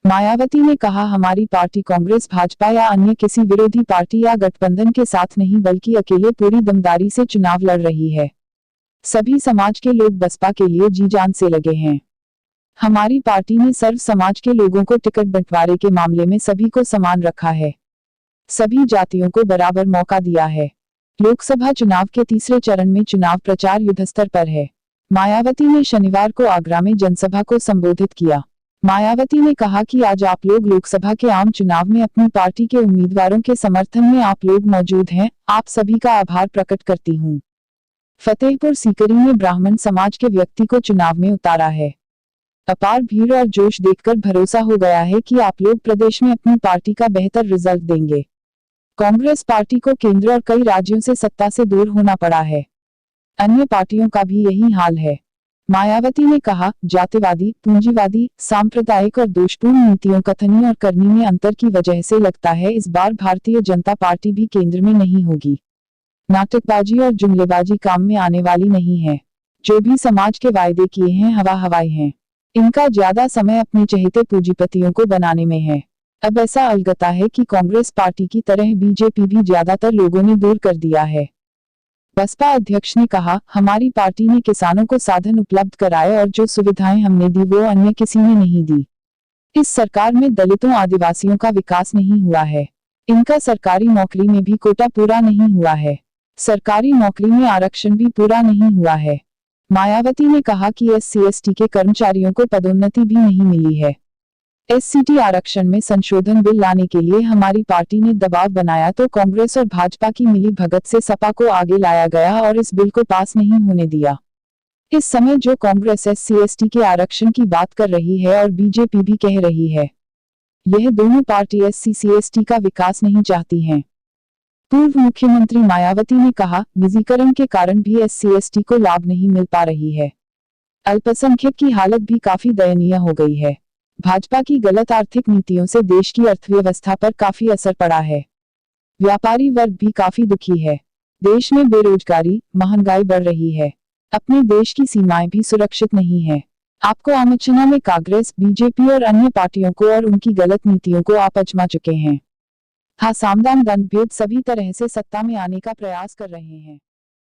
मायावती ने कहा, हमारी पार्टी कांग्रेस, भाजपा या अन्य किसी विरोधी पार्टी या गठबंधन के साथ नहीं बल्कि अकेले पूरी दमदारी से चुनाव लड़ रही है। सभी समाज के लोग बसपा के लिए जी जान से लगे हैं। हमारी पार्टी ने सर्व समाज के लोगों को टिकट बंटवारे के मामले में सभी को समान रखा है, सभी जातियों को बराबर मौका दिया है। लोकसभा चुनाव के तीसरे चरण में चुनाव प्रचार युद्धस्तर पर है। मायावती ने शनिवार को आगरा में जनसभा को संबोधित किया। मायावती ने कहा कि आज आप लोग लोकसभा के आम चुनाव में अपनी पार्टी के उम्मीदवारों के समर्थन में आप लोग मौजूद हैं, आप सभी का आभार प्रकट करती हूं। फतेहपुर सीकरी में ब्राह्मण समाज के व्यक्ति को चुनाव में उतारा है। अपार भीड़ और जोश देखकर भरोसा हो गया है कि आप लोग प्रदेश में अपनी पार्टी का बेहतर रिजल्ट देंगे। कांग्रेस पार्टी को केंद्र और कई राज्यों से सत्ता से दूर होना पड़ा है। अन्य पार्टियों का भी यही हाल है। मायावती ने कहा, जातिवादी, पूंजीवादी, सांप्रदायिक और दोषपूर्ण नीतियों, कथनी और करनी में अंतर की वजह से लगता है इस बार भारतीय जनता पार्टी भी केंद्र में नहीं होगी। नाटकबाजी और जुमलेबाजी काम में आने वाली नहीं है। जो भी समाज के वायदे किए हैं हवा हवाई हैं। इनका ज्यादा समय अपने चहेते पूंजीपतियों को बनाने में है। अब ऐसा अलगता है कि कांग्रेस पार्टी की तरह बीजेपी भी ज्यादातर लोगों ने दूर कर दिया है। बसपा अध्यक्ष ने कहा, हमारी पार्टी ने किसानों को साधन उपलब्ध कराए और जो सुविधाएं हमने दी वो अन्य किसी ने नहीं दी। इस सरकार में दलितों, आदिवासियों का विकास नहीं हुआ है। इनका सरकारी नौकरी में भी कोटा पूरा नहीं हुआ है। सरकारी नौकरी में आरक्षण भी पूरा नहीं हुआ है। मायावती ने कहा कि SC/ST के कर्मचारियों को पदोन्नति भी नहीं मिली है। SCT आरक्षण में संशोधन बिल लाने के लिए हमारी पार्टी ने दबाव बनाया तो कांग्रेस और भाजपा की मिली भगत से सपा को आगे लाया गया और इस बिल को पास नहीं होने दिया। इस समय जो कांग्रेस SC/ST के आरक्षण की बात कर रही है और बीजेपी भी कह रही है, यह दोनों पार्टी SC/ST का विकास नहीं चाहती हैं। पूर्व मुख्यमंत्री मायावती ने कहा, निजीकरण के कारण भी SC/ST को लाभ नहीं मिल पा रही है। अल्पसंख्यक की हालत भी काफी दयनीय हो गई है। भाजपा की गलत आर्थिक नीतियों से देश की अर्थव्यवस्था पर काफी असर पड़ा है। व्यापारी वर्ग भी काफी दुखी है। देश में बेरोजगारी, महंगाई बढ़ रही है। अपने देश की सीमाएं भी सुरक्षित नहीं है। आपको आलोचना में कांग्रेस, बीजेपी और अन्य पार्टियों को और उनकी गलत नीतियों को आप आजमा चुके हैं। हाँ, सामदान दंड भेद सभी तरह से सत्ता में आने का प्रयास कर रहे हैं।